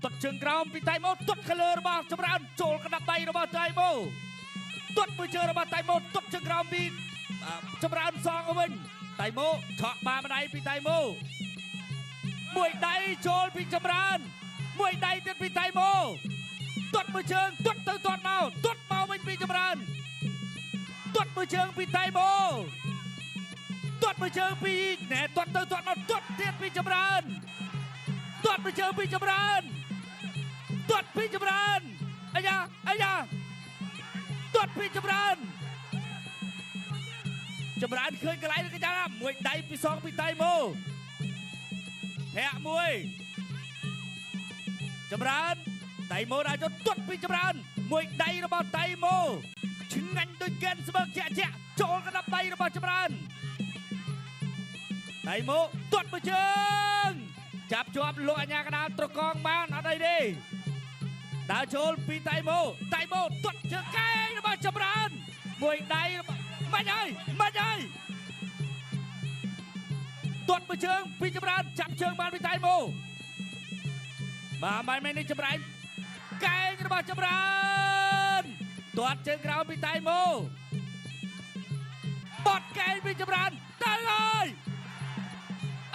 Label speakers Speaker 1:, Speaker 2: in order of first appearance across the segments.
Speaker 1: ទាត់ជើងក្រោមពីតៃម៉ូទាត់ខាងលើរបស់ចម្រើនចូលកណ្ដាប់ដៃរបស់តៃម៉ូទាត់មួយជើងរបស់តៃម៉ូទាត់ជើងក្រោមពីចម្រើនសងវិញតៃម៉ូឆក់បាម្ដាយពីតៃម៉ូមួយដៃចូលពីចម្រើនមួយដៃទៀតពីតៃម៉ូទាត់មួយជើងទាត់ទៅទាត់មកទាត់មកវិញពីចម្រើនទាត់មួយជើងពីតៃម៉ូទាត់មួយជើងពីណែទាត់ទៅទាត់មកទាត់ទៀតពីចម្រើនទាត់មួយជើងពីចម្រើនទាត់ពីចម្រើនអាយ៉ាទាត់ពីចម្រើនឃើញកន្លែងកញ្ចាំមួយដៃពីសងពីតៃម៉ូធាក់មួយចម្រើនតៃម៉ូដាក់ចូលទាត់ពីចម្រើនមួយដៃរបស់តៃម៉ូឆ្ងាញ់ដូចកែនស្មើជាក់ចូលកណ្ដាប់ដៃរបស់ចម្រើនតៃម៉ូទាត់មួយជើងចាប់ជាប់លោកអញ្ញាកណ្ដាលត្រកងបានអត់អីទេដើរចូលពីតៃម៉ូទាត់ជើងកែងរបស់ចម្រើនមួយដៃមិនហើយទាត់មួយជើងពីចម្រើនចាប់ជើងបានពីតៃម៉ូបាទមិនមែននេះចម្រានកែងរបស់ចម្រើនទាត់ជើងក្រោមពីតៃម៉ូបត់កែងពីចម្រើនទៅហើយ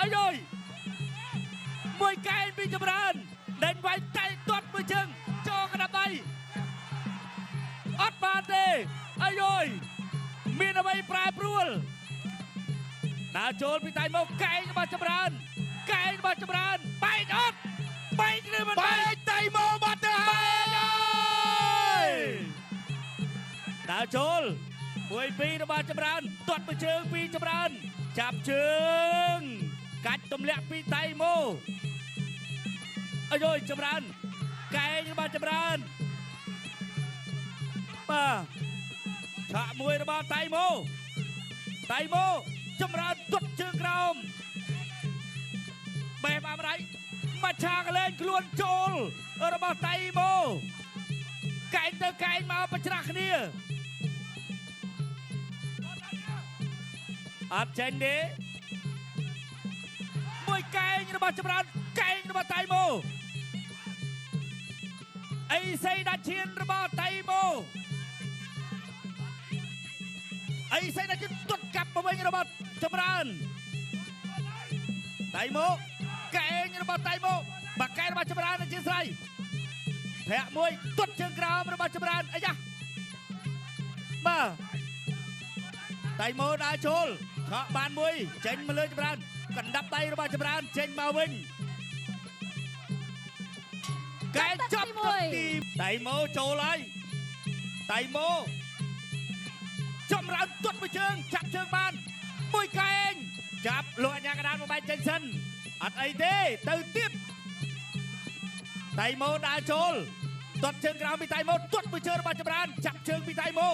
Speaker 1: អាយមួយកែងពីចម្រើនដេញវាយតៃទាត់មួយជើងចូលកណ្ដាប់ដៃអត់បានទេអាយមានអ្វីប្រែប្រួលដើរចូលពីតៃម៉ូកែងរបស់ចម្រើនបែកអត់បែកឬមិនបែកតៃម៉ូបាត់ទៅហើយដើរចូលមួយពីររបស់ចម្រើនទាត់មួយជើងពីចម្រើនចាប់ជើងកាច់ទម្លាក់ពីតៃម៉ូអាយចម្រើនកែងរបស់ចម្រើនបាទឆាក់មួយរបស់តៃម៉ូចម្រើនទាត់ជើងក្រោមបេះបាម្ដាយមកឆាកលែងខ្លួនចូលរបស់តៃម៉ូកែងទៅកែងមកប្រច្រាស់គ្នាអត់ចេញទេមួយកែងរបស់ចម្រើនកែងរបស់តៃម៉ូអីសីដាច់ឈានរបស់តៃម៉ូអីសីដាច់ឈានទាត់កាប់មកវិញរបស់ចម្រើនតៃម៉ូកែងរបស់តៃម៉ូបាក់កែរបស់ចម្រើនជាស្រ័យធាក់មួយទាត់ជើងក្រោមរបស់ចម្រើនអាយ៉ាបាទតៃម៉ូដើរចូលឆក់បានមួយចេញមកលើចម្រើនកណ្ដាប់ដៃរបស់ចម្រើនចេញមកវិញកែចាប់ទីតៃម៉ូចូលហើយតៃម៉ូចម្រើនទាត់មួយជើងចាប់ជើងបានមួយកែងចាប់លោកអញ្ញាកណ្ដាលមកបែកចេញសិនអត់អីទេទៅទៀតតៃម៉ូដើរចូលទាត់ជើងក្រោមពីតៃម៉ូទាត់មួយជើងរបស់ចម្រើនចាប់ជើងពីតៃម៉ូ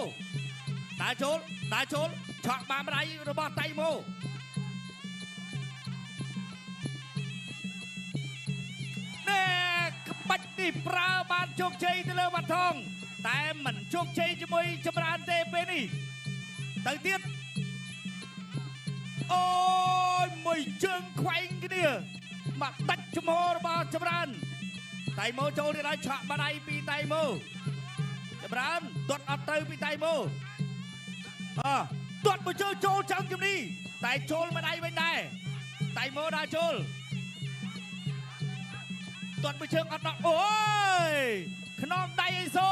Speaker 1: ដើរចូលឆក់បានម្ដាយរបស់តៃម៉ូក្បាច់នេះប្រើបានជោគជ័យទៅលើវត្តថងតែមិនជោគជ័យជាមួយចម្រើនទេពេលនេះទៅទៀតអូយមួយជើងខ្វែងគ្នាមកដាច់ចំហរបស់ចម្រើនតៃម៉ូចូលទៀតហើយឆក់បាដៃពីតៃម៉ូចម្រើនទាត់អត់ទៅពីតៃម៉ូទាត់មួយជើងចូលចាំជំនីតែចូលម្ដាយវិញដែរតៃម៉ូដើរចូលទាត់មួយជើងអត់ដល់អូយខ្នងដៃអីសូ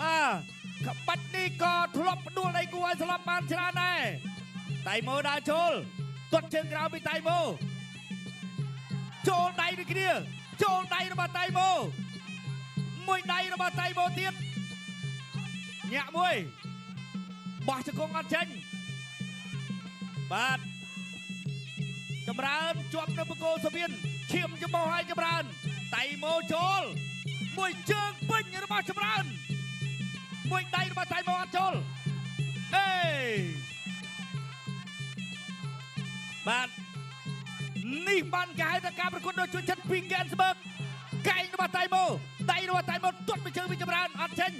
Speaker 1: បាទក្បាច់នេះក៏ធ្លាប់ផ្ដួលដៃគូឲ្យស្លាប់បានច្រើនដែរតៃម៉ូដើរចូលទាត់ជើងក្រោមពីតៃម៉ូចូលដៃដូចគ្នាចូលដៃរបស់តៃម៉ូមួយដៃរបស់តៃម៉ូទៀតញាក់មួយបោះជង្គង់អត់ចេញបាទចម្រើនជាប់នៅបង្គោលសវៀនឈាមច្បោះឲ្យចម្រើនតៃម៉ូចូលមួយជើងពេញរបស់ចម្រើនមួយដៃរបស់តៃម៉ូអត់ចូលអេបាទនេះបានគេហៅថាការប្រកួតដ៏ជឿចិត្តពីកែនស្បឺកកែងរបស់តៃម៉ូដៃរបស់តៃម៉ូទាត់មួយជើងពីចម្រើនអត់ចេញ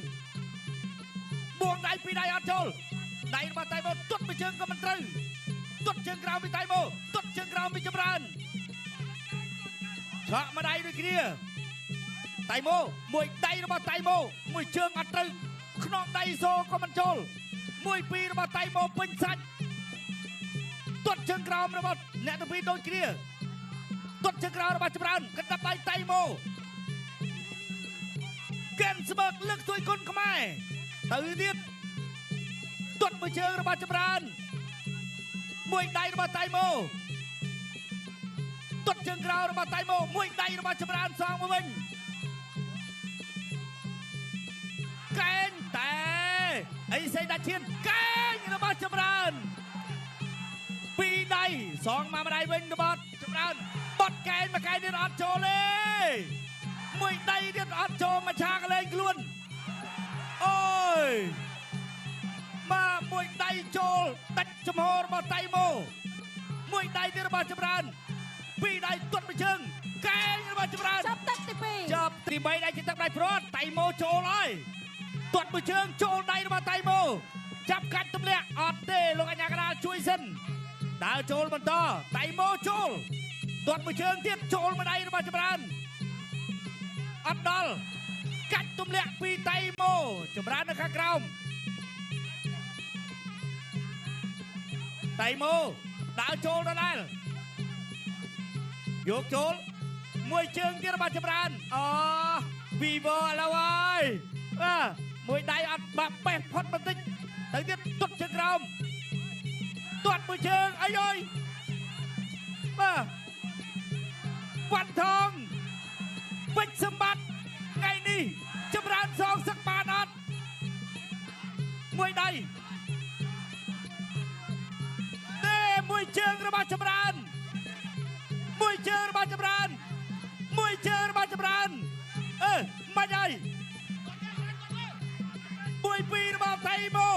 Speaker 1: បួងដៃពីរដៃអត់ចូលដៃរបស់តៃម៉ូទាត់មួយជើងក៏មិនត្រូវទាត់ជើងក្រោមពីតៃម៉ូទាត់ជើងក្រោមពីចម្រើនឆក់មួយដៃដូចគ្នា តៃម៉ូមួយដៃរបស់តៃម៉ូមួយជើងអត់ត្រូវខ្នងដៃសូក៏មិនចូលមួយពីររបស់តៃម៉ូពេញសាច់ទាត់ជើងក្រោមរបស់អ្នកទាំងពីរដូចគ្នាទាត់ជើងក្រោមរបស់ចម្រើនកណ្ដាប់ដៃតៃម៉ូកែនស្មើលើកទួយគុណខ្មែរទៅទៀតទាត់មួយជើងរបស់ចម្រើនមួយដៃរបស់តៃម៉ូទាត់ជើងក្រោមរបស់តៃម៉ូមួយដៃរបស់ចម្រើនសងមកវិញកែងតែអីសេដាឈៀនកែងរបស់ចម្រើនពីរដៃសងមកម្ដាយវិញរបស់ចម្រើនបត់កែងមួយកែងទៀតអត់ចូលទេមួយដៃទៀតអត់ចូលមកឆាកលែងខ្លួនអូយមកមួយដៃចូលដាច់ចំហរបស់តៃម៉ូមួយដៃទៀតរបស់ចម្រើនពីរដៃទាត់មួយជើងកែងរបស់ចម្រើនចាប់ទឹកទី2ចាប់ទី3ដៃជាទឹកដៃព្រាត់តៃម៉ូចូលហើយទាត់មួយជើងចូលដៃរបស់តៃម៉ូចាប់កាច់ទម្លាក់អត់ទេលោកអញ្ញាកណ្ដាលជួយសិនដើរចូលបន្តតៃម៉ូចូលទាត់មួយជើងទៀតចូលមួយដៃរបស់ចម្រើនអត់ដល់កាច់ទម្លាក់ពីតៃម៉ូចម្រើននៅខាងក្រោមតៃម៉ូដើរចូលដដែលយកចូលមួយជើងទៀតរបស់ចម្រើនអូវីវឥឡូវហើយមួយដៃអត់បាក់បេះផុតបន្តិចទៅទៀតទាត់ជើងក្រោមទាត់មួយជើងអីអើយវ៉ាន់ថងពេជ្រសម្បត្តិថ្ងៃនេះចម្រើនសងសឹកបានអត់មួយដៃទេមួយជើងរបស់ចម្រើនមួយជើងរបស់ចម្រើនមួយជើងរបស់ចម្រើនមិនហើយមួយពីររបស់តៃម៉ូ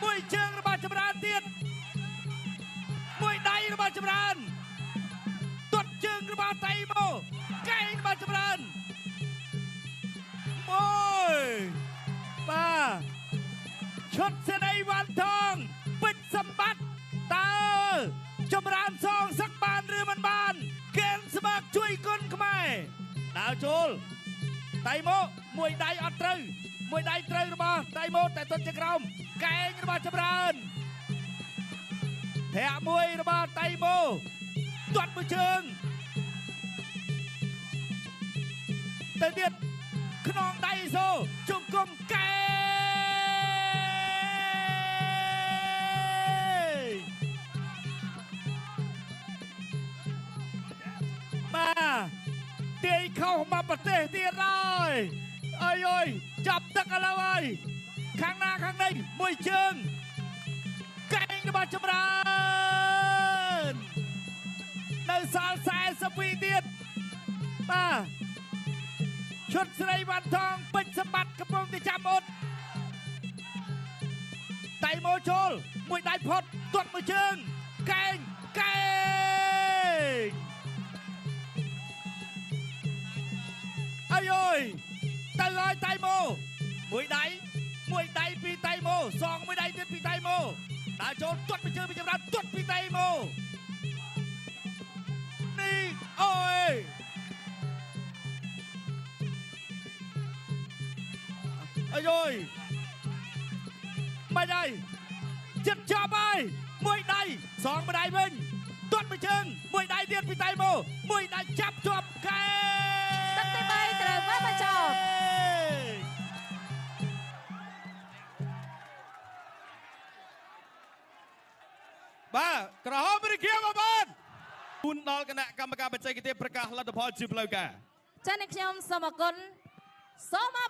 Speaker 1: មួយជើងរបស់ចម្រើនទៀតមួយដៃរបស់ចម្រើនទាត់ជើងរបស់តៃម៉ូកែងរបស់ចម្រើនអូយបាទឈុតសេនីវ៉ាន់ថងពេជ្រសម្បត្តិតើចម្រើនសងសឹកបានឬមិនបានកែងស្មាក់ជួយគុណខ្មែរដើរចូលតៃម៉ូមួយដៃអត់ត្រូវមួយដៃត្រូវរបស់តៃម៉ូតែទាត់ជើងក្រោមកែងរបស់ចម្រើនធាក់មួយរបស់តៃម៉ូទាត់មួយជើងទៅទៀតខ្នងដៃសូជង្គង់កែបាទទាយខុសមកប្រទេសទៀតហើយអើយចាប់ទឹកឥឡូវហើយខាងណាខាងនេះមួយជើងកែងរបស់ចម្រើននៅសល់42ទៀតបាទឈុតស្រីវ៉ាន់ថងពេជ្រសម្បត្តិកំពុងតែចាំអត់តៃម៉ូចូលមួយដៃផុតទាត់មួយជើងកែងអាយអើយទៅហើយតៃម៉ូមួយដៃពីតៃម៉ូសងមួយដៃទៀតពីតៃម៉ូដើរចូលទាត់មួយជើងពីចម្រើនទាត់ពីតៃម៉ូនេះអូយអាយអើយមិនហើយចិត្តចាប់ហើយមួយដៃសងមួយដៃវិញទាត់មួយជើងមួយដៃទៀតពីតៃម៉ូមួយដៃចាប់ជាប់កែទឹកទី3ត្រូវមកបញ្ចប់បាទក្រហមរាជាមកបានជូនដល់គណៈកម្មការបច្ចេកទេសប្រកាសលទ្ធផលជាផ្លូវការចា៎អ្នកខ្ញុំសូមអរគុណសូមអរ